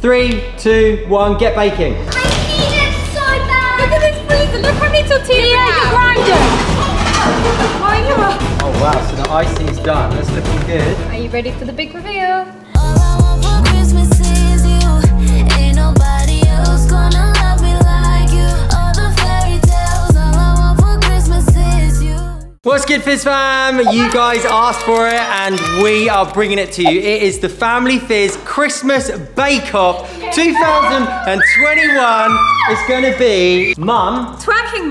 3, 2, 1, get baking. I need it so bad. Look at this freezer. Look how many tortillas you grinder. Oh wow, so the icing's done. That's looking good. Are you ready for the big reveal? All I want for Christmas is you. Ain't nobody else gonna love me like you. All the fairy tales, all I want for Christmas is you. What's good, Fizz fam? You guys asked for it and we are bringing it to you. It is the Family Fizz Christmas Bake Off 2021. It's going to be Twerking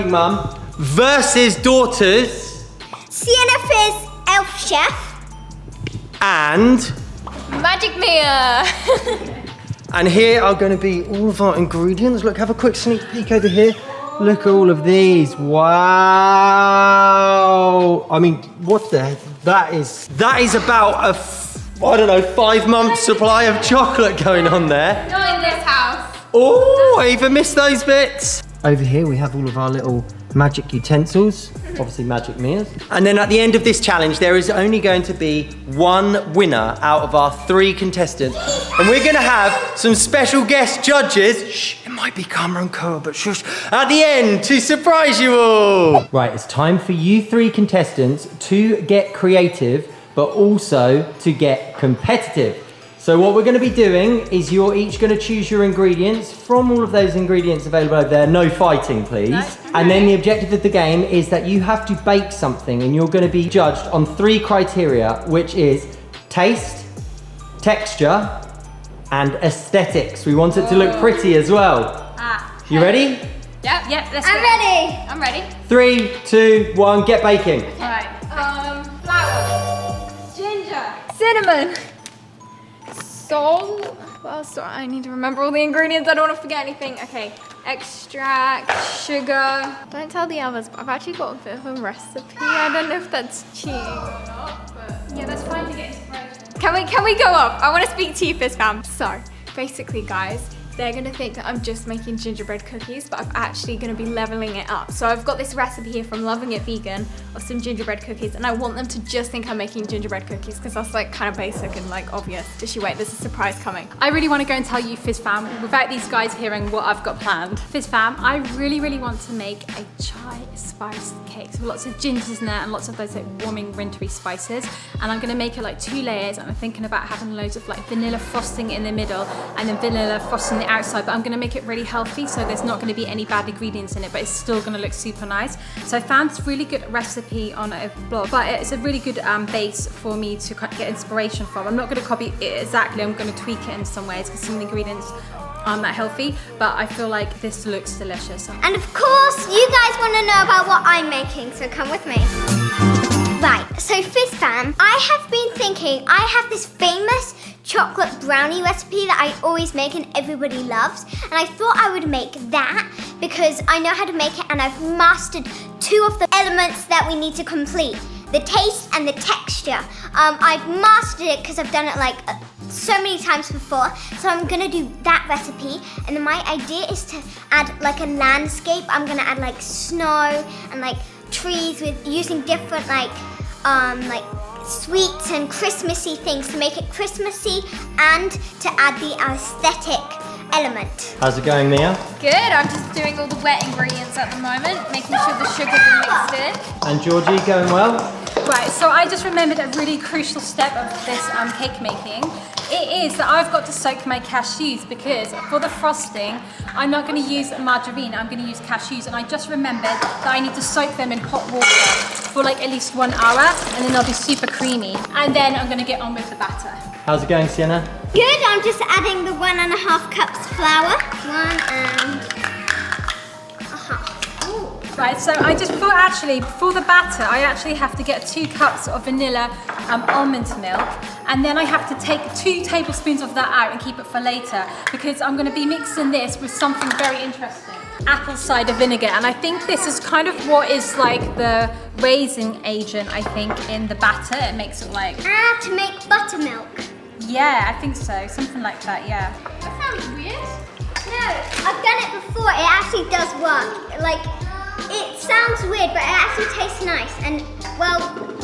mum versus daughters. Sienna Fizz, Elf Chef. And Magic Mia. And here are going to be all of our ingredients. Look, have a quick sneak peek over here. Look at all of these. Wow. I mean, what the heck? That is about a, 5-month supply of chocolate going on there. Not in this house. Oh, I even missed those bits. Over here we have all of our little magic utensils, obviously Magic Mia's. And then at the end of this challenge, there is only going to be one winner out of our 3 contestants. And we're gonna have some special guest judges. Shh, it might be Camera and Koa, but shush. At the end to surprise you all. Right, it's time for you 3 contestants to get creative, but also to get competitive. So what we're going to be doing is you're each going to choose your ingredients from all of those ingredients available over there. No fighting, please. No. And then the objective of the game is that you have to bake something and you're going to be judged on 3 criteria, which is taste, texture, and aesthetics. We want it to look pretty as well. You ready? Yep, let's go. I'm ready. 3, 2, 1, get baking. All right. Flour. Ginger. Cinnamon. Salt. What else do I need to remember all the ingredients? I don't want to forget anything. Okay. Extract, sugar. Don't tell the others, but I've actually got a bit of a recipe. I don't know if that's cheating or not, but yeah, that's fine to get inspiration. Can we go up? I want to speak to you, Fizz fam. So, basically, guys, they're gonna think that I'm just making gingerbread cookies, but I'm actually gonna be leveling it up. So I've got this recipe here from Loving It Vegan of some gingerbread cookies, and I want them to just think I'm making gingerbread cookies because that's like kind of basic and like obvious. Just you wait, there's a surprise coming. I really want to go and tell you, Fizz fam, without these guys hearing what I've got planned. Fizz fam, I really, really want to make a chai spice cake. So lots of gingers in there and lots of those like warming, wintry spices. And I'm gonna make it like 2 layers, and I'm thinking about having loads of like vanilla frosting in the middle and then vanilla frosting the outside, but I'm gonna make it really healthy, so there's not gonna be any bad ingredients in it, but it's still gonna look super nice. So I found this really good recipe on a blog, but it's a really good base for me to get inspiration from. I'm not gonna copy it exactly, I'm gonna tweak it in some ways because some of the ingredients aren't that healthy, but I feel like this looks delicious. And of course, you guys wanna know about what I'm making, so come with me. Right, so Fizz fam, I have been thinking, I have this famous chocolate brownie recipe that I always make and everybody loves, and I thought I would make that because I know how to make it and I've mastered 2 of the elements that we need to complete, the taste and the texture. I've mastered it because I've done it like so many times before, so I'm gonna do that recipe, and then my idea is to add like a landscape. I'm gonna add like snow and like trees with using different like sweets and Christmassy things to make it Christmassy and to add the aesthetic element. How's it going, Mia? Good, I'm just doing all the wet ingredients at the moment, making sure the sugars are mixed in. And Georgie, going well? Right, so I just remembered a really crucial step of this cake making. It is that I've got to soak my cashews because for the frosting, I'm not going to use margarine, I'm going to use cashews, and I just remembered that I need to soak them in hot water for like at least 1 hour, and then they'll be super creamy. And then I'm going to get on with the batter. How's it going, Sienna? Good, I'm just adding the 1.5 cups flour. 1 and Right, so I just thought actually, for the batter, I actually have to get 2 cups of vanilla almond milk, and then I have to take 2 tablespoons of that out and keep it for later, because I'm gonna be mixing this with something very interesting. Apple cider vinegar, and I think this is kind of what is like the raising agent, I think, in the batter. It makes it like... to make buttermilk. Yeah, I think so, something like that, yeah. That sounds weird. No, I've done it before, it actually does work. Like, it sounds weird, but it actually tastes nice, and, well,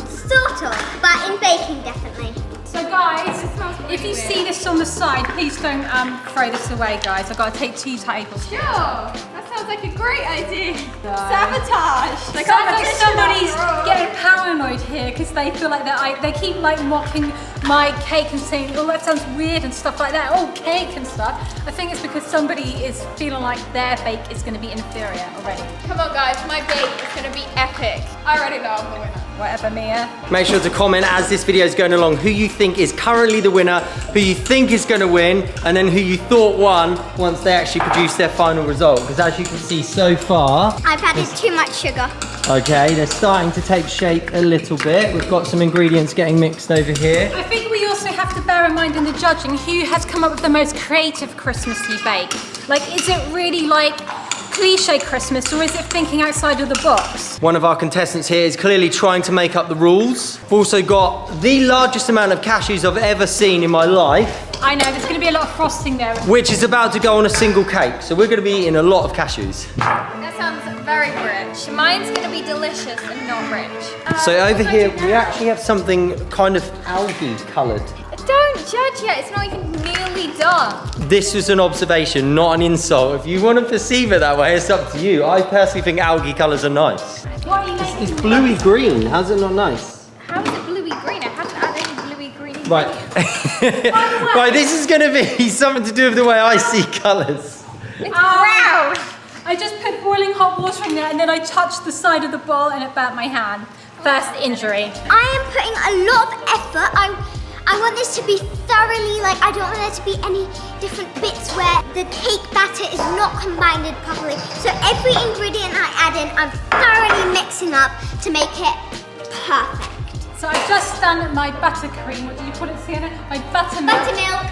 sort of, but in baking, definitely. So guys, if you see this on the side, please don't throw this away, guys. I've got to take 2 tablespoons. Sure, that sounds like a great idea. Sabotage. Like Sounds like somebody's getting paranoid here because they feel like they keep like mocking my cake and saying, oh, that sounds weird and stuff like that. Oh, cake and stuff. I think it's because somebody is feeling like their bake is going to be inferior already. Come on guys, my bake is going to be epic. I already know I'm the winner. Whatever, Mia. Make sure to comment as this video is going along who you think is currently the winner, who you think is going to win, and then who you thought won once they actually produce their final result. Because as you can see so far, I've added too much sugar. okay, they're starting to take shape a little bit. We've got some ingredients getting mixed over here. I think we also have to bear in mind in the judging who has come up with the most creative Christmassy bake. Like, is it really like cliche Christmas or is it thinking outside of the box? One of our contestants here is clearly trying to make up the rules. We've also got the largest amount of cashews I've ever seen in my life, I know, there's going to be a lot of frosting there. which is about to go on a single cake. So we're going to be eating a lot of cashews. That sounds very rich. Mine's going to be delicious and not rich. So over here, we actually have something kind of algae coloured. Don't judge yet, it's not even nearly done. This was an observation, not an insult. If you want to perceive it that way, it's up to you. I personally think algae colours are nice. What are you making? It's bluey green. How's it not nice? How is it bluey green? I haven't added any bluey green. Right. Right, this is going to be something to do with the way I see colours. It's brown. I just put boiling hot water in there and then I touched the side of the bowl and it burnt my hand. First injury. I am putting a lot of effort. I want this to be thoroughly, like, I don't want there to be any different bits where the cake batter is not combined properly. So every ingredient I add in, I'm thoroughly mixing up to make it perfect. So I've just done my buttercream. What do you call it, Sienna? My buttermilk. Buttermilk.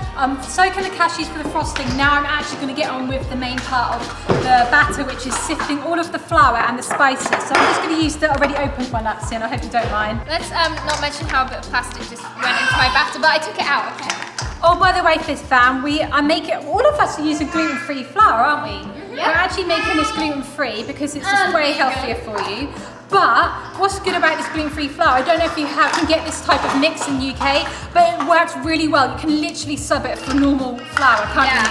Soaking the cashews for the frosting. Now I'm actually going to get on with the main part of the batter, which is sifting all of the flour and the spices. So I'm just going to use the already opened one, Sienna. I hope you don't mind. Let's not mention how a bit of plastic just went into my batter, but I took it out, okay? Oh, by the way, Fizz fam, all of us are using gluten-free flour, aren't we? Yeah. We're actually making this gluten-free because it's just way healthier for you. But what's good about this gluten-free flour, I don't know if you can get this type of mix in the UK, but it works really well. You can literally sub it for normal flour, can't you,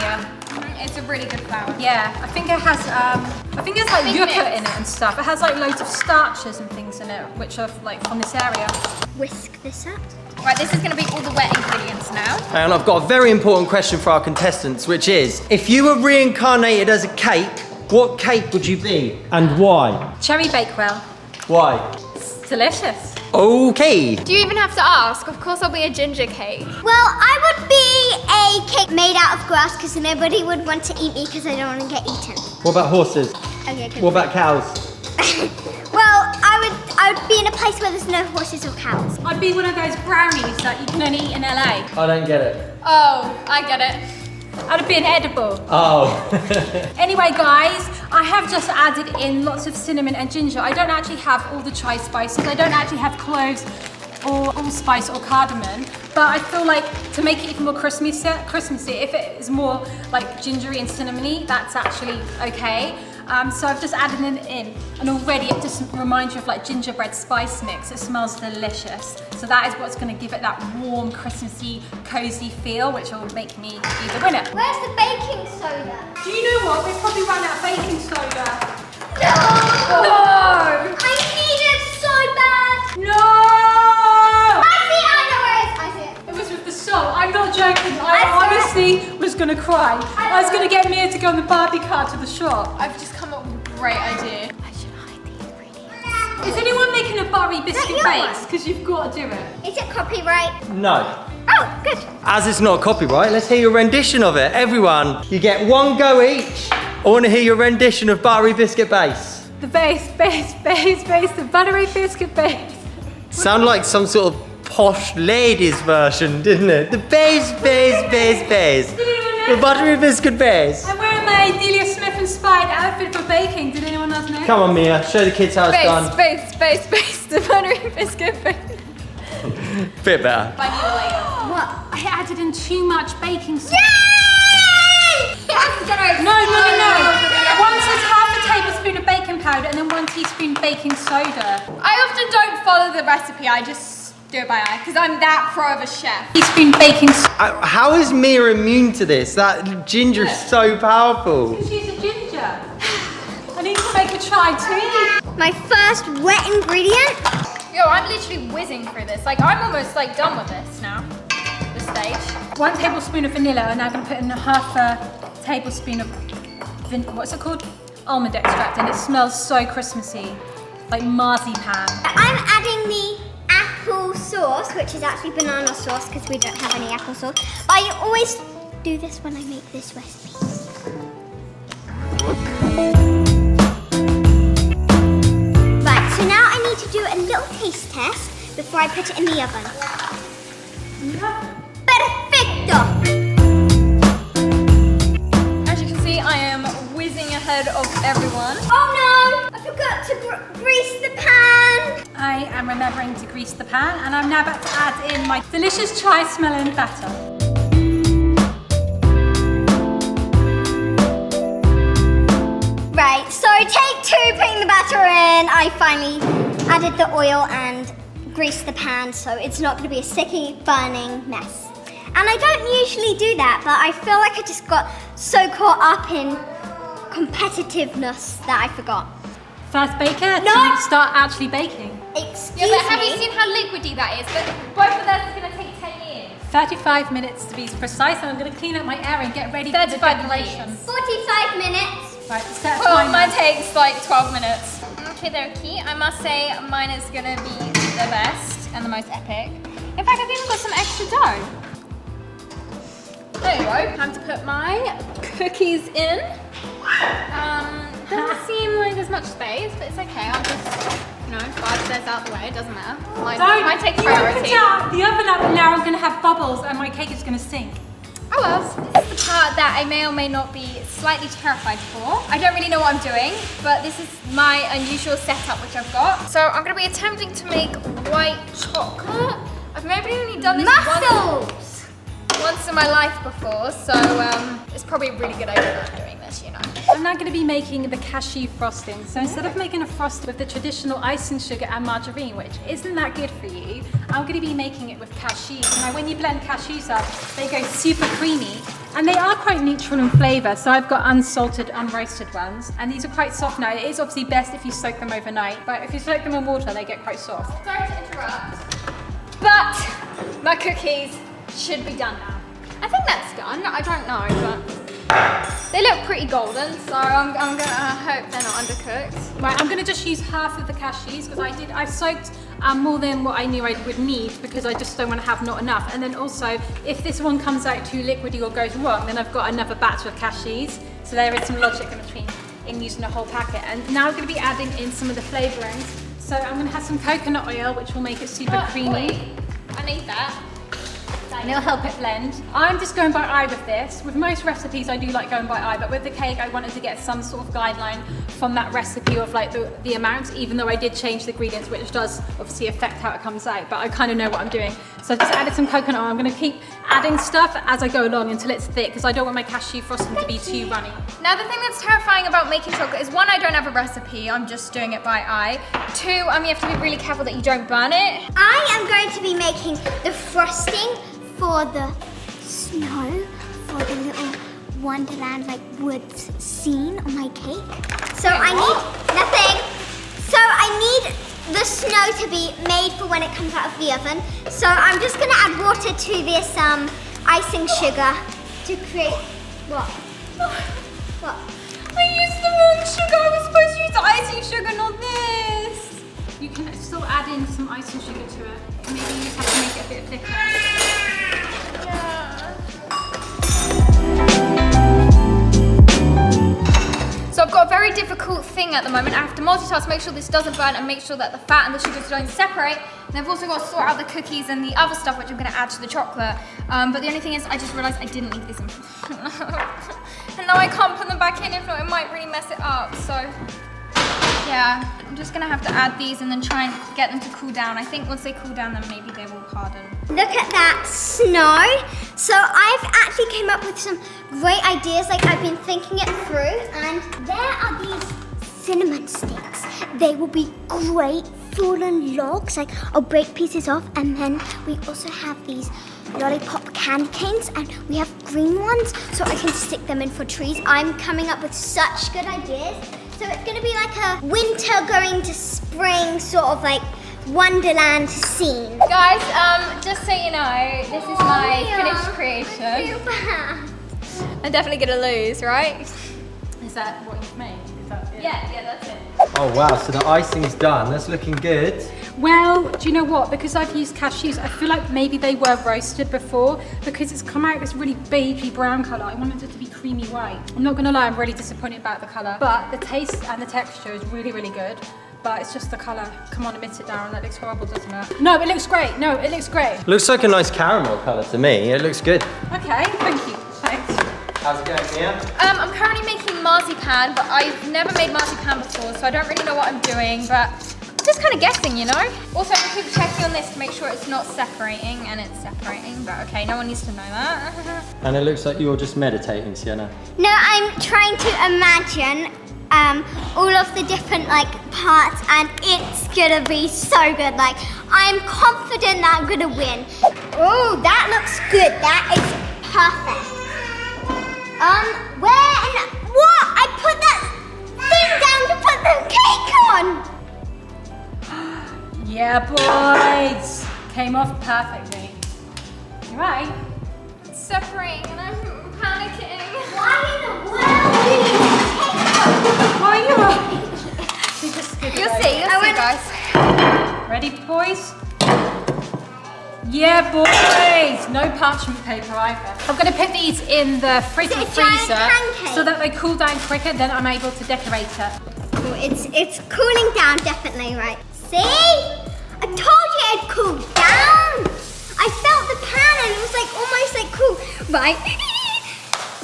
Mia? It's a really good flour. Yeah, I think it has, there's like yogurt in it and stuff. It has like loads of starches and things in it, which are like from this area. Whisk this up. Right, this is going to be all the wet ingredients now. And I've got a very important question for our contestants, which is, if you were reincarnated as a cake, what cake would you be and why? Cherry Bakewell. Why? It's delicious. Okay. Do you even have to ask? Of course I'll be a ginger cake. Well, I would be a cake made out of grass because nobody would want to eat me because I don't want to get eaten. What about horses? Okay, good. What about cows? Well, I would be in a place where there's no horses or cows. I'd be one of those brownies that you can only eat in LA. I don't get it. Oh, I get it. I'd be an edible. Oh. Anyway, guys, I have just added in lots of cinnamon and ginger. I don't actually have all the chai spices. I don't actually have cloves or allspice or cardamom. But I feel like to make it even more Christmassy, if it is more like gingery and cinnamony, that's actually okay. So I've just added it in, and already it just reminds you of like gingerbread spice mix. It smells delicious. So that is what's going to give it that warm, Christmassy, cozy feel, which will make me be the winner. Where's the baking soda? Do you know what? We've probably run out of baking soda. No! No! I need it so bad! No! I know where it is. I see it. It was with the salt. I'm not joking. I honestly was going to cry. I was going to get Mia to go on the Barbie car to the shop. I've just come up with a great idea. I should hide the ingredients. Is anyone making a Barbie biscuit your base? one? Because you've got to do it. Is it copyright? No. Oh, good. As it's not copyright, let's hear your rendition of it. Everyone, you get one go each. I want to hear your rendition of Buttery Biscuit Base. The base, the buttery biscuit base. Sound like some sort of posh ladies version, didn't it? The base. The Buttery Biscuit Base. I'm wearing my Delia Smith inspired outfit for baking. Did anyone else know? Come on, Mia, show the kids how it's done. Space, the buttery biscuit base. Bit better. I need a later. What? I added in too much baking soda. Yay! No. One says half a tablespoon of baking powder and then 1 teaspoon baking soda. I often don't follow the recipe, I just do it by eye, because I'm that pro of a chef. Teaspoon baking How is Mia immune to this? That ginger is so powerful. She's a ginger. I need to make a try too. My first wet ingredient. Yo, I'm literally whizzing through this. Like, I'm almost like done with this now. This stage. 1 tablespoon of vanilla, and I'm going to put in half a tablespoon of, what's it called? Almond extract, and it smells so Christmassy, like marzipan. I'm adding the apple sauce, which is actually banana sauce because we don't have any apple sauce. But I always do this when I make this recipe. Right, so now I need to do a little taste test before I put it in the oven. Perfecto! As you can see, I am whizzing ahead of everyone. Oh no! I forgot to grease the pan! I am remembering to grease the pan, and I'm now about to add in my delicious chai-smelling batter. Right, so take 2 putting the batter in. I finally added the oil and greased the pan so it's not going to be a sticky, burning mess. And I don't usually do that, but I feel like I just got so caught up in competitiveness that I forgot. First baker No. to start actually baking. Excuse Yeah, but have me. you seen how liquidy that is? But both of those is going to take 10 years. 35 minutes to be precise, and I'm going to clean up my area and get ready for the 35 decoration. 45 minutes. Right, set a Well, timer. mine takes like 12 minutes. Okay, they're key. I must say mine is going to be the best and the most epic. In fact, I've even got some extra dough. There you go. Time to put my cookies in. Doesn't seem like there's much space, but it's okay. I'll just, 5 steps out the way. It doesn't matter. Mine takes priority. The oven up, and now I'm going to have bubbles, and my cake is going to sink. Oh well, this is the part that I may or may not be slightly terrified for. I don't really know what I'm doing, but this is my unusual setup which I've got. So I'm going to be attempting to make white chocolate. I've maybe only done this once in my life before, so it's probably a really good idea that I'm doing this, I'm now going to be making the cashew frosting. So instead of making a frosting with the traditional icing sugar and margarine, which isn't that good for you, I'm going to be making it with cashews. Now when you blend cashews up, they go super creamy, and they are quite neutral in flavour. So I've got unsalted, unroasted ones, and these are quite soft now. It is obviously best if you soak them overnight, but if you soak them in water, they get quite soft. Sorry to interrupt, but my cookies should be done now. I think that's done. I don't know, but they look pretty golden, so I'm gonna hope they're not undercooked. Right, I'm gonna just use half of the cashews because I soaked more than what I knew I would need because I just don't want to have not enough. And then also, if this one comes out too liquidy or goes wrong, then I've got another batch of cashews. So there is some logic in between in using a whole packet. And now I'm gonna be adding in some of the flavourings. So I'm gonna have some coconut oil, which will make it super creamy. Wait, I need that. And it'll help it blend. I'm just going by eye with this. With most recipes, I do like going by eye, but with the cake, I wanted to get some sort of guideline from that recipe of like the amount, even though I did change the ingredients, which does obviously affect how it comes out, but I kind of know what I'm doing. So I just added some coconut oil. I'm gonna keep adding stuff as I go along until it's thick, because I don't want my cashew frosting to be too runny. Now the thing that's terrifying about making chocolate is 1, I don't have a recipe, I'm just doing it by eye. 2, you have to be really careful that you don't burn it. I am going to be making the frosting for the snow, for the little Wonderland like woods scene on my cake. So I need nothing. So I need the snow to be made for when it comes out of the oven. So I'm just gonna add water to this icing sugar to create what? What? I used the wrong sugar, I was supposed to use the icing sugar, not this. You can still add in some icing sugar to it. Maybe you just have to make it a bit thicker. So I've got a very difficult thing at the moment. I have to multitask, make sure this doesn't burn and make sure that the fat and the sugars don't separate. And I've also got to sort out the cookies and the other stuff which I'm gonna add to the chocolate. But the only thing is I just realized I didn't leave these in. And now I can't put them back in, if not it might really mess it up. So yeah, I'm just gonna have to add these and then try and get them to cool down. I think once they cool down then maybe they will harden. Look at that snow. So I've actually came up with some great ideas, like I've been thinking it through, and there are these cinnamon sticks. They will be great fallen logs. Like, I'll break pieces off, and then we also have these lollipop candy canes, and we have green ones, so I can stick them in for trees. I'm coming up with such good ideas. So it's gonna be like a winter going to spring sort of like Wonderland scene. Guys, just so you know, this is my finished creation. I'm definitely gonna lose, right? Is that what you've made? Is that it? Yeah, that's it. Oh wow, so the icing's done. That's looking good. Well, do you know what? Because I've used cashews, I feel like maybe they were roasted before because it's come out this really beigey brown colour. I wanted it to be creamy white. I'm not gonna lie, I'm really disappointed about the colour, but the taste and the texture is really, really good. But it's just the colour. Come on, admit it, Darren. That looks horrible, doesn't it? No, it looks great. No, it looks great. Looks like a nice caramel colour to me. It looks good. Okay, thank you. Thanks. How's it going, Mia? I'm currently making marzipan, but I've never made marzipan before, so I don't really know what I'm doing, but I'm just kind of guessing, you know? Also, I'm gonna keep checking on this to make sure it's not separating, and it's separating, but okay, no one needs to know that. And it looks like you're just meditating, Sienna. No, I'm trying to imagine all of the different like parts, and it's gonna be so good. Like, I'm confident that I'm gonna win. Oh, that looks good. That is perfect. Where and what? I put that thing down to put the cake on. Yeah, boys. Came off perfectly. You right? It's separating, and I'm panicking. Why in the world do you need cake on? Why are you You'll see, guys. Ready, boys? Yeah, boys! No parchment paper either. I'm going to put these in the fridge and Is it a giant freezer pancake? so that they cool down quicker, then I'm able to decorate it. Oh, it's cooling down, definitely, right? See? I told you it'd cool down. I felt the pan and it was like almost like cool, right?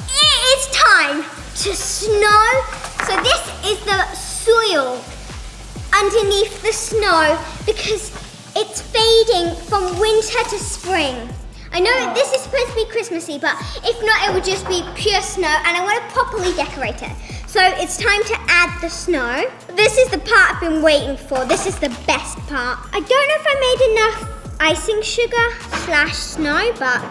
It is time to snow. So this is the soil underneath the snow because it's fading from winter to spring. I know this is supposed to be Christmassy, but if not, it would just be pure snow, and I want to properly decorate it. So it's time to add the snow. This is the part I've been waiting for. This is the best part. I don't know if I made enough icing sugar / snow, but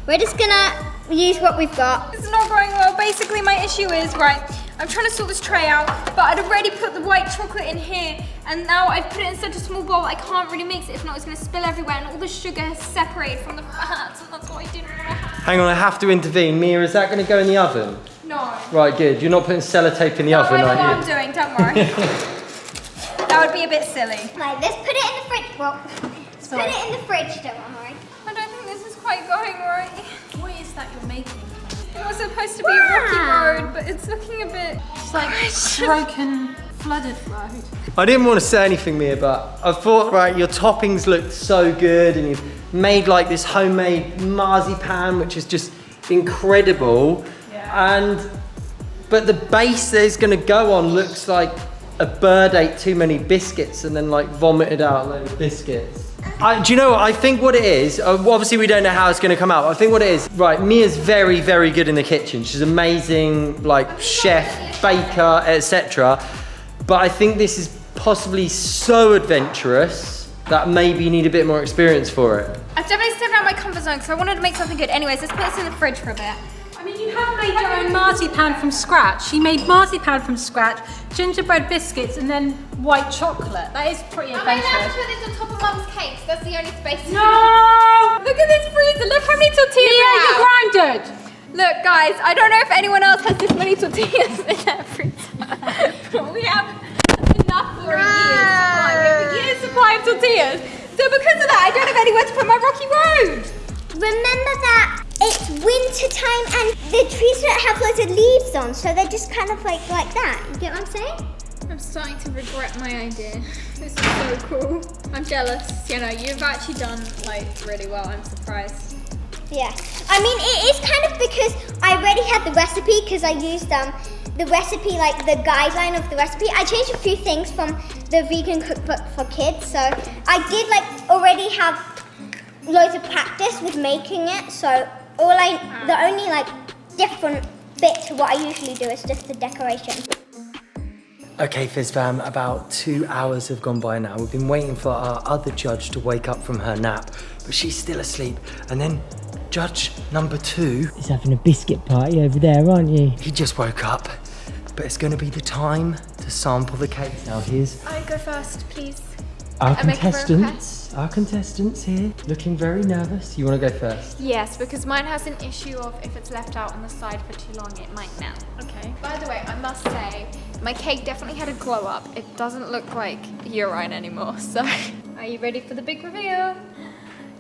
we're just gonna use what we've got. It's not going well. Basically, my issue is, right, I'm trying to sort this tray out, but I'd already put the white chocolate in here, and now I've put it in such a small bowl, I can't really mix it. If not, it's gonna spill everywhere, and all the sugar has separated from the fats, and that's what I didn't want to happen. Hang on, I have to intervene. Mia, is that going to go in the oven? No. Right, good. You're not putting sellotape in the oven, I know are what you? I'm doing, don't worry. That would be a bit silly. Right, let's put it in the fridge. Well, let's put it in the fridge, don't worry. I don't think this is quite going right. What is that you're making? It was supposed to be a rocky road, but it's looking a bit... It's like broken, flooded road. I didn't want to say anything, Mia, but I thought, right, your toppings looked so good, and you've made like this homemade marzipan, which is just incredible. Yeah. But the base that it's going to go on looks like a bird ate too many biscuits and then like vomited out a load of biscuits. Do you know what? I think what it is, obviously we don't know how it's going to come out, but I think what it is, right, Mia's very, very good in the kitchen. She's amazing, like chef, baker, etc. But I think this is possibly so adventurous that maybe you need a bit more experience for it. I've definitely stepped out of my comfort zone because I wanted to make something good. Anyways, let's put this in the fridge for a bit. I mean, you have made your own marzipan from scratch. She made marzipan from scratch, gingerbread biscuits, and then white chocolate. That is pretty Am I allowed to adventurous. put this on top of Mum's cakes? That's the only space. No! Look at this freezer. Look how many tortillas Mia, we you're have. grounded! Look, guys, I don't know if anyone else has this many tortillas in their freezer. But we have enough for a year's supply. We have a year's supply of tortillas. So because of that, I don't have anywhere to put my rocky road. Remember that it's winter time and the trees don't have loads of leaves on, so they're just kind of like that. You get what I'm saying? I'm starting to regret my idea. This is so cool. I'm jealous. You know, you've actually done like really well. I'm surprised. Yeah. I mean, it is kind of because I already had the recipe because I used the recipe, like the guideline of the recipe. I changed a few things from the vegan cookbook for kids, so I did like already have loads of practice with making it. So the only like different bit to what I usually do is just the decoration. Okay, Fizz fam, about 2 hours have gone by now. We've been waiting for our other judge to wake up from her nap, but she's still asleep. And then judge number 2 He's having a biscuit party over there, aren't you? he just woke up. But it's going to be the time to sample the cake. Now here's I go first, please. our I make a contestants. Our contestants here, looking very nervous. You want to go first? Yes, because mine has an issue of if it's left out on the side for too long, it might melt. Okay. By the way, I must say, my cake definitely had a glow up. It doesn't look like urine anymore, so. Are you ready for the big reveal?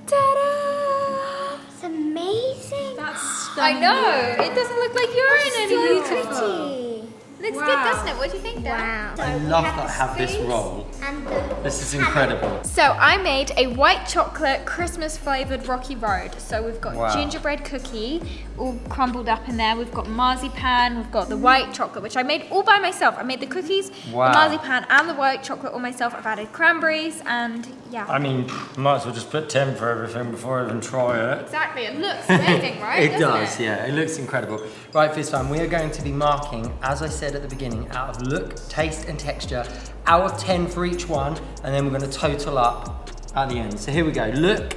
Ta-da! It's amazing. That's I know, it doesn't look like urine anymore. Pretty. Looks good, Wow. doesn't it? What do you think, Dad? Wow. I love that I have this roll. And the This is incredible. So I made a white chocolate Christmas flavored Rocky Road. So we've got Wow. gingerbread cookie all crumbled up in there. We've got marzipan. We've got the white chocolate, which I made all by myself. I made the cookies, Wow. the marzipan, and the white chocolate all myself. I've added cranberries and yeah. I mean, might as well just put 10 for everything before I even try it. Exactly. It looks amazing, right? It Doesn't does, yeah. It looks incredible. Right, Fizz fam, we are going to be marking, as I said at the beginning, out of look, taste, and texture, out of 10 for each one, and then we're going to total up at the end. So here we go. Look.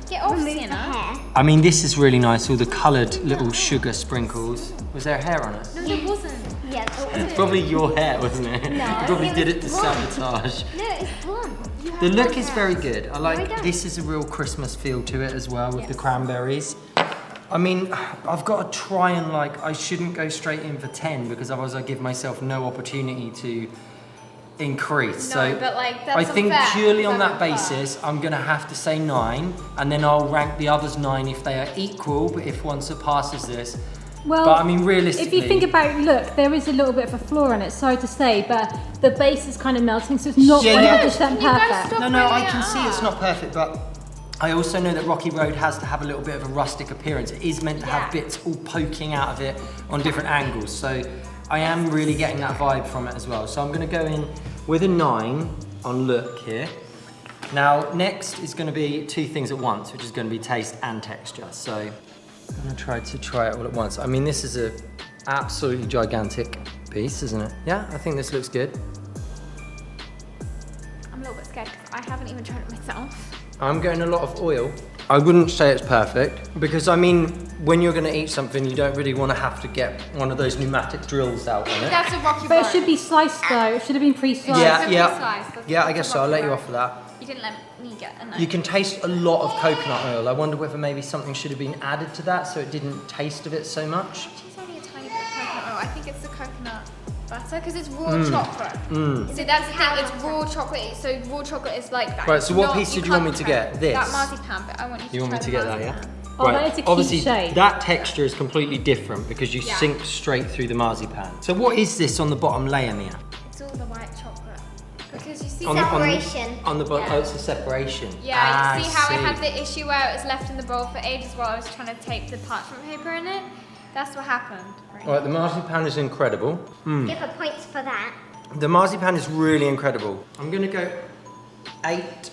Get off, remove the Sienna. hair. I mean, this is really nice. All the coloured little sugar sprinkles. Was there hair on it? No, there wasn't. Yeah, It's probably your hair, wasn't it? No, You probably it did was it to blonde. sabotage. No, it's blonde. You have The look blonde is hair. very good. I I like don't. this is a real Christmas feel to it as well with the Yes. cranberries. I mean, I've got to try and I shouldn't go straight in for 10 because otherwise I give myself no opportunity to increase. No, so but, like, that's I think unfair, purely because on I'm that unfair. basis, I'm gonna have to say 9 and then I'll rank the others 9 if they are equal, but if one surpasses this. Well, But I mean, realistically. if you think about, look, there is a little bit of a flaw in it, sorry to say, but the base is kind of melting, so it's not Yeah, yeah. 100% Can you guys perfect. stop? No, I bringing can it see it's up. not perfect, but I also know that Rocky Road has to have a little bit of a rustic appearance. It is meant to have Yeah. bits all poking out of it on different angles. So I am really getting that vibe from it as well. So I'm gonna go in with a 9 on look here. Now, next is gonna be 2 things at once, which is gonna be taste and texture. So I'm gonna try it all at once. I mean, this is a absolutely gigantic piece, isn't it? Yeah, I think this looks good. I'm a little bit scared because I haven't even tried it myself. I'm getting a lot of oil. I wouldn't say it's perfect because I mean, when you're gonna eat something, you don't really want to have to get one of those pneumatic drills out on it. That's a Rocky But Road. it should be sliced though, it should have been pre-sliced. Yeah, it's a yeah, pre-slice, that's- yeah. I that's guess a so. I'll let Rocky you Road. off for that. You didn't let me get a no. You can taste a lot of coconut oil. I wonder whether maybe something should have been added to that so it didn't taste of it so much. It's only a tiny bit of coconut oil. I think it's the coconut butter because it's raw Mm. chocolate. So that's the thing. It's raw chocolate. So raw chocolate is like that. Right, It's so what not- piece did you want me can't to try get? This? That marzipan, but I want you to You want me try to the get that, yeah? marzipan. Oh, that is a cute obviously shape. that texture is completely different because you Yeah. sink straight through the marzipan. So what is this on the bottom layer, Mia? It's all the white chocolate. Because you see On Separation. On the bottom, Yeah. oh, it's a separation. Yeah, you see how I see. had the issue where it was left in the bowl for ages while I was trying to tape the parchment paper in it? That's what happened. Right, the marzipan is incredible. Give her points for that. The marzipan is really incredible. I'm gonna go 8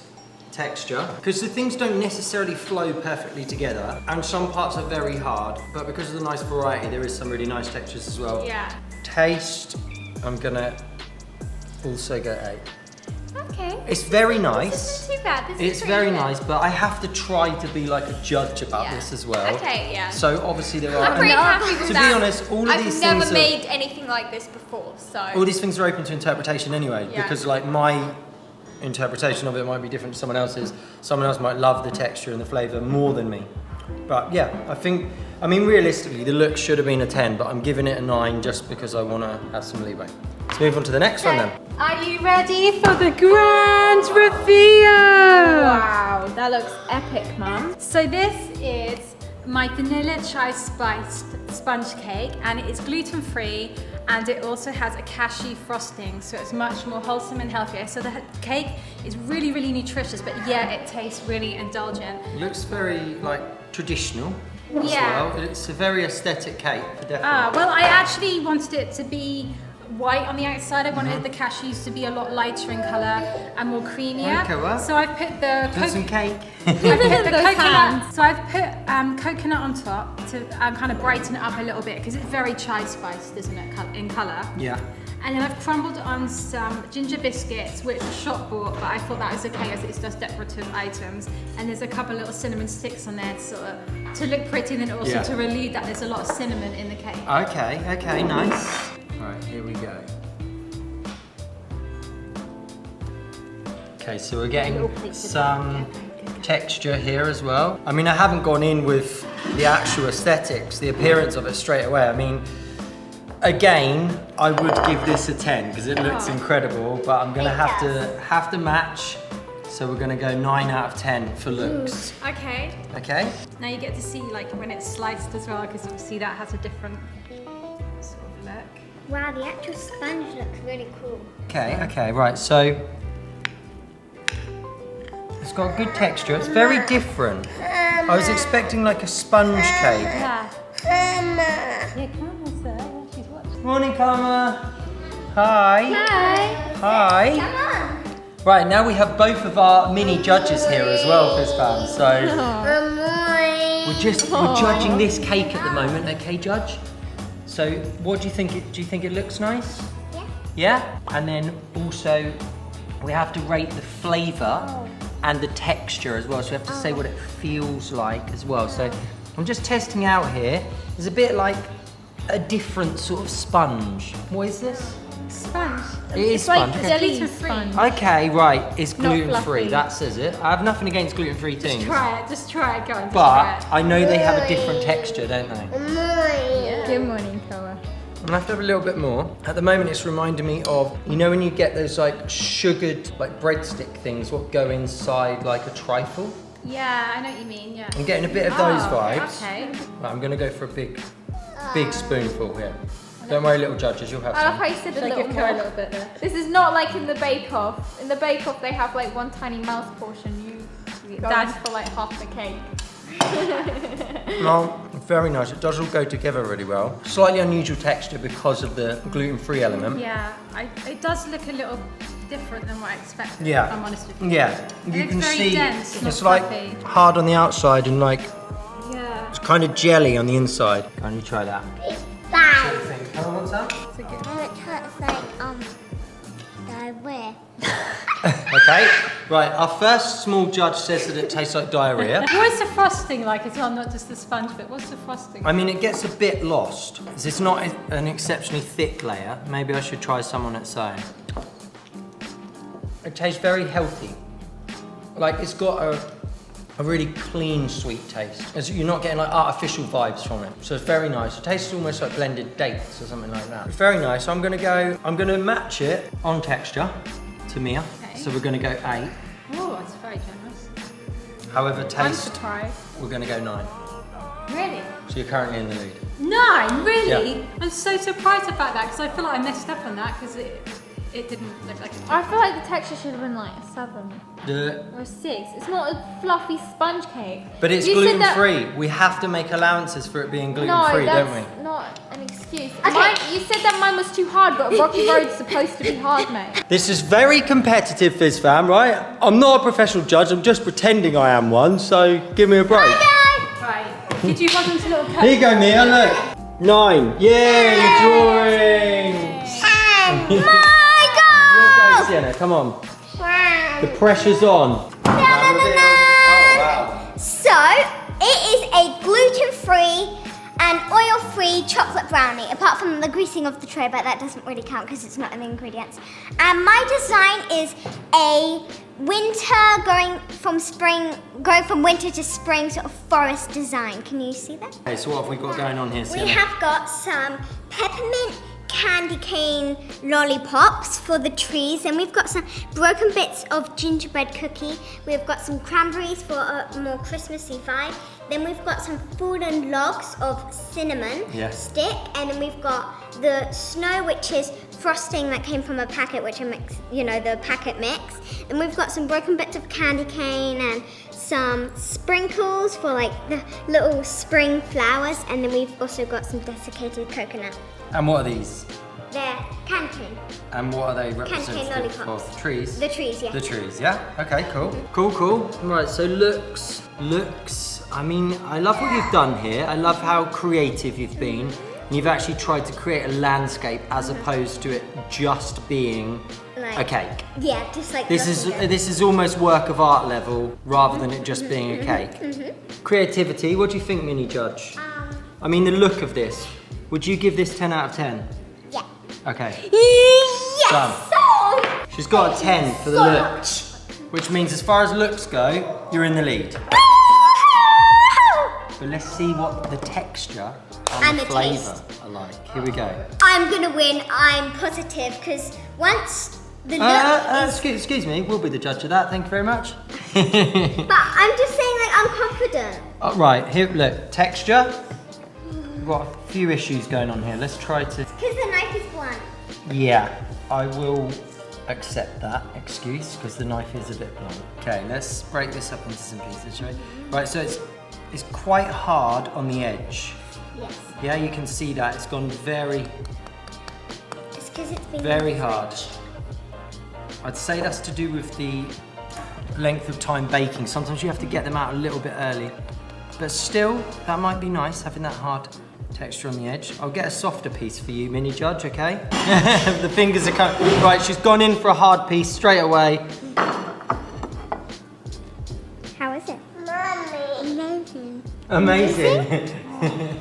texture because the things don't necessarily flow perfectly together and some parts are very hard, but because of the nice variety, there is some really nice textures as well. Yeah. Taste, I'm gonna also go 8. Okay. It's very This nice. isn't too bad. This is It's pretty very good. nice, but I have to try to be like a judge about Yeah. this as well. Okay, yeah. So obviously there are. I'm pretty happy with to that. be honest, all of these I've never things are- made anything like this before, so. All these things are open to interpretation anyway, Yeah. because like my interpretation of it might be different to someone else's. Someone else might love the texture and the flavour more than me. But yeah, I mean realistically the look should have been a 10, but I'm giving it a 9 just because I want to have some leeway. Let's move on to the next one then. Are you ready for the grand reveal? Wow, that looks epic, Mum. So this is my vanilla chai spiced sponge cake, and it is gluten-free, and it also has a cashew frosting, so it's much more wholesome and healthier. So the cake is really, really nutritious, but yeah, it tastes really indulgent. It looks very like traditional as Yeah. well. It's a very aesthetic cake for definitely. Well, I actually wanted it to be white on the outside. I wanted the cashews to be a lot lighter in colour and more creamier. Okay, well. So I've put the Some cake. I've put the coconut. So I've put coconut on top to kind of brighten it up a little bit because it's very chai spiced, isn't it, in colour? Yeah. And then I've crumbled on some ginger biscuits, which shop bought, but I thought that was okay as it's just decorative items. And there's a couple little cinnamon sticks on there to look pretty, and then also to relieve that there's a lot of cinnamon in the cake. Okay, nice. Right, here we go. Okay, so we're getting some texture here as well. I mean, I haven't gone in with the actual aesthetics, the appearance of it straight away. I mean, again, I would give this a 10 because it looks incredible, but I'm gonna have to match. So we're gonna go 9 out of 10 for looks. Okay. Okay? Now you get to see like when it's sliced as well, because obviously that has a different sort of look. Wow, the actual sponge looks really cool. Okay, right, so it's got good texture. It's very different. I was expecting like a sponge cake. Yeah. Yeah, Carmen's there. Yeah, she's watching. Morning, Karma. Hi. Hi. Come on. Right, now we have both of our mini judges here as well, Fizz fam. So we're judging this cake at the moment, okay, Judge? So what do you think? Do you think it looks nice? Yeah. Yeah? And then also we have to rate the flavour and the texture as well. So we have to say what it feels like as well. So I'm just testing out here. It's a bit like a different sort of sponge. What is this? Sponge. It is sponge. Like Okay. sponge. Okay, right. It's Not gluten free. fluffy. That says it. I have nothing against gluten free things. Just try it. Just try it. Go on. Just But try I know they have a different texture, don't they? it. Good morning, Koa. I'm gonna have to have a little bit more. At the moment, it's reminding me of, you know, when you get those like sugared, like breadstick things, what go inside like a trifle. Yeah, I know what you mean. Yeah. I'm getting a bit of those vibes. Okay. Right, I'm gonna go for a big spoonful here. Don't worry, little judges, you'll have I love some. how you said a Should I little give Koa a more. little bit there? This is not like in the Bake Off. In the Bake Off, they have like one tiny mouse portion. You go in for like half the cake. No, very nice. It does all go together really well. Slightly unusual texture because of the gluten-free element. Yeah, it does look a little different than what I expected. Yeah. If I'm honest with you. Yeah, you looks can very see dense, it's not like fluffy. hard on the outside and like Yeah. it's kind of jelly on the inside. Can you try that? Bye. Come on, Sam. It tastes like diarrhea. Okay, right. Our first small judge says that it tastes like diarrhea. What's the frosting like as well? Not just the sponge bit. What's the frosting? I mean, it gets a bit lost. It's not an exceptionally thick layer. Maybe I should try some on its own. It tastes very healthy. Like it's got a really clean, sweet taste. You're not getting like artificial vibes from it. So it's very nice. It tastes almost like blended dates or something like that. It's very nice. I'm gonna match it on texture to Mia. Okay. So we're gonna go 8. Oh, that's very generous. However, I'm taste, surprised. we're gonna go 9. Really? So you're currently in the lead. 9? Really? Yeah. I'm so surprised about that because I feel like I messed up on that because it didn't look like a I feel like the texture should have been like a 7 The- or a 6. It's not a fluffy sponge cake. But it's You said that- gluten-free. We have to make allowances for it being No, gluten-free, don't that's we? not an excuse. Okay. You said that mine was too hard, but Rocky Road's supposed to be hard, mate. This is very competitive, Fizz fam, right? I'm not a professional judge, I'm just pretending I am one, so give me a break. Right. Did you want them to little Here you go, Mia, look. 9. Yay, you're drawing. My Here goes Sienna, come on. The pressure's on. Oh, wow. So, it is a gluten-free and oil-free chocolate brownie, apart from the greasing of the tray, but that doesn't really count because it's not in the ingredients. And my design is a winter going from winter to spring sort of forest design. Can you see that? Okay, so what have we got going on here, We Sienna? have got some peppermint candy cane lollipops for the trees, and we've got some broken bits of gingerbread cookie. We've got some cranberries for a more Christmassy vibe. Then we've got some fallen logs of cinnamon stick, and then we've got the snow, which is frosting that came from a packet, which I mix, the packet mix. And we've got some broken bits of candy cane and some sprinkles for like the little spring flowers, and then we've also got some desiccated coconut. And what are these? They're candy cane. And what are they representative lollipops. of? Trees? The trees, yeah. The trees, yeah? Okay, cool. Cool. Right, so looks. I mean, I love what you've done here. I love how creative you've been. And you've actually tried to create a landscape as opposed to it just being Like, a cake. Yeah, just like This is almost work of art level rather than it just being a cake. Creativity, what do you think, mini judge? I mean, the look of this. Would you give this 10 out of 10? Yeah. Okay. Yes! Done. So She's got a 10 for the so looks, which means as far as looks go, you're in the lead. But let's see what the texture and And the the flavour taste. are like. Here we go. I'm gonna win. I'm positive because once the look is. Excuse me, we'll be the judge of that. Thank you very much. But I'm just saying, like, I'm confident. Oh, right, here, look, texture. We've got a few issues going on here. Let's try to. Because the knife is blunt. Yeah, I will accept that excuse because the knife is a bit blunt. Okay, let's break this up into some pieces, shall we? Right, so it's quite hard on the edge. Yes. Yeah, you can see that it's gone very, It's because it's been very hard. I'd say that's to do with the length of time baking. Sometimes you have to get them out a little bit early, but still, that might be nice having that hard texture on the edge. I'll get a softer piece for you, mini judge, okay? The fingers are coming. Right, she's gone in for a hard piece straight away. How is it? Mommy. Amazing. Amazing.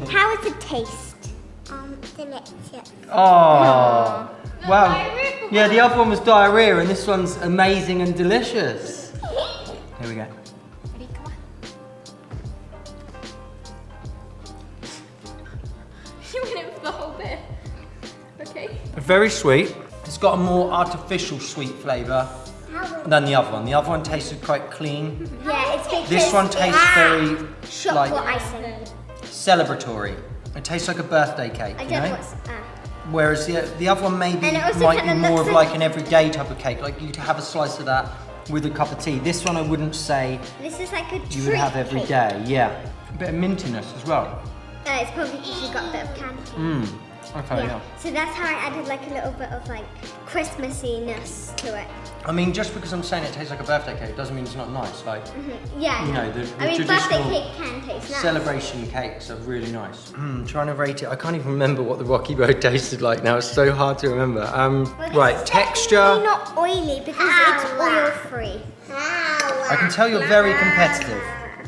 How is the taste? Delicious. Oh, wow. Yeah, the other one was diarrhea and this one's amazing and delicious. Here we go. Ready, come on. You went in for the whole bit. Okay. Very sweet. It's got a more artificial sweet flavour than the other one. The other one tasted quite clean. Yeah, it's because This one tastes very chocolate like icing. celebratory. It tastes like a birthday cake, I you don't know know? what's. Whereas the other one maybe And it also might be kinda more looks of like- like an everyday type of cake. Like you'd have a slice of that with a cup of tea. This one I wouldn't say This is like a treat. you would have every cake. day. Yeah. A bit of mintiness as well. It's probably because you got a bit of candy. Okay, yeah. So that's how I added like a little bit of like Christmassiness to it. I mean, just because I'm saying it tastes like a birthday cake doesn't mean it's not nice. Like, Yeah. you know, the I mean, birthday traditional cake can taste nice. celebration cakes are really nice. Trying to rate it. I can't even remember what the Rocky Road tasted like now. It's so hard to remember. Well, this Right, is texture. definitely not oily because it's oil-free. I can tell you're very competitive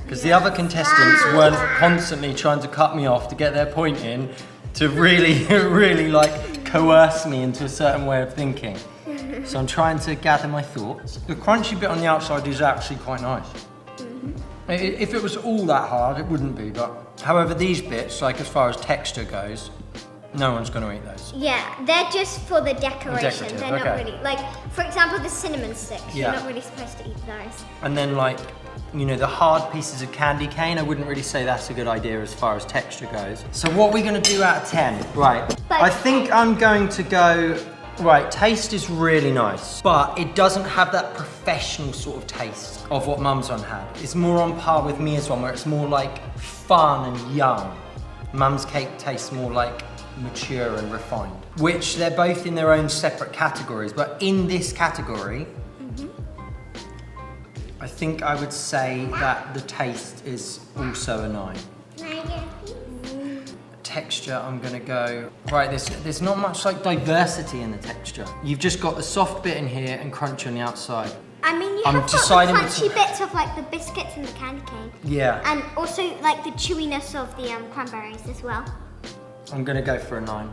because the other contestants weren't constantly trying to cut me off to get their point in to really, really like coerce me into a certain way of thinking. So I'm trying to gather my thoughts. The crunchy bit on the outside is actually quite nice. If it was all that hard, it wouldn't be, but however these bits, like as far as texture goes, no one's going to eat those. Yeah, they're just for the decoration. Decorative, They're not okay. really, like, for example, the cinnamon sticks. Yeah. You're not really supposed to eat those. And then like, you know, the hard pieces of candy cane, I wouldn't really say that's a good idea as far as texture goes. So what are we going to do out of 10? Right, I think I'm going to go, right, taste is really nice, but it doesn't have that professional sort of taste of what Mum's one had. It's more on par with Mia's one, where it's more like fun and young. Mum's cake tastes more like mature and refined, which they're both in their own separate categories, but in this category, I think I would say that the taste is also a 9. Texture, I'm gonna go, right, there's not much like diversity in the texture. You've just got the soft bit in here and crunchy on the outside. I mean, you I'm have got the deciding crunchy between- bits of like the biscuits and the candy cane. Yeah, And also like the chewiness of the cranberries as well. I'm gonna go for a 9.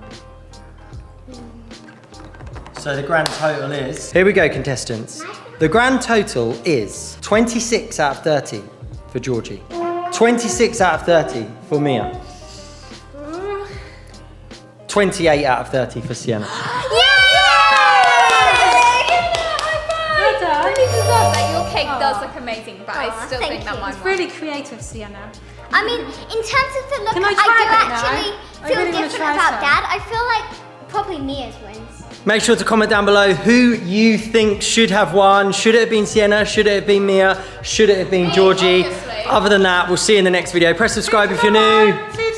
So the grand total is... Here we go, contestants. The grand total is 26 out of 30 for Georgie. 26 out of 30 for Mia. 28 out of 30 for Sienna. I really deserve that. Your cake does look amazing, but I still thank think that you. mine It's really creative, Sienna. I mean, in terms of the look, Can I I try do a bit now? actually I feel really wanna different try about some. Dad. I feel like Probably Mia's wins. Make sure to comment down below who you think should have won. Should it have been Sienna? Should it have been Mia? Should it have been Georgie? obviously. Other than that, we'll see you in the next video. Press subscribe if you're new.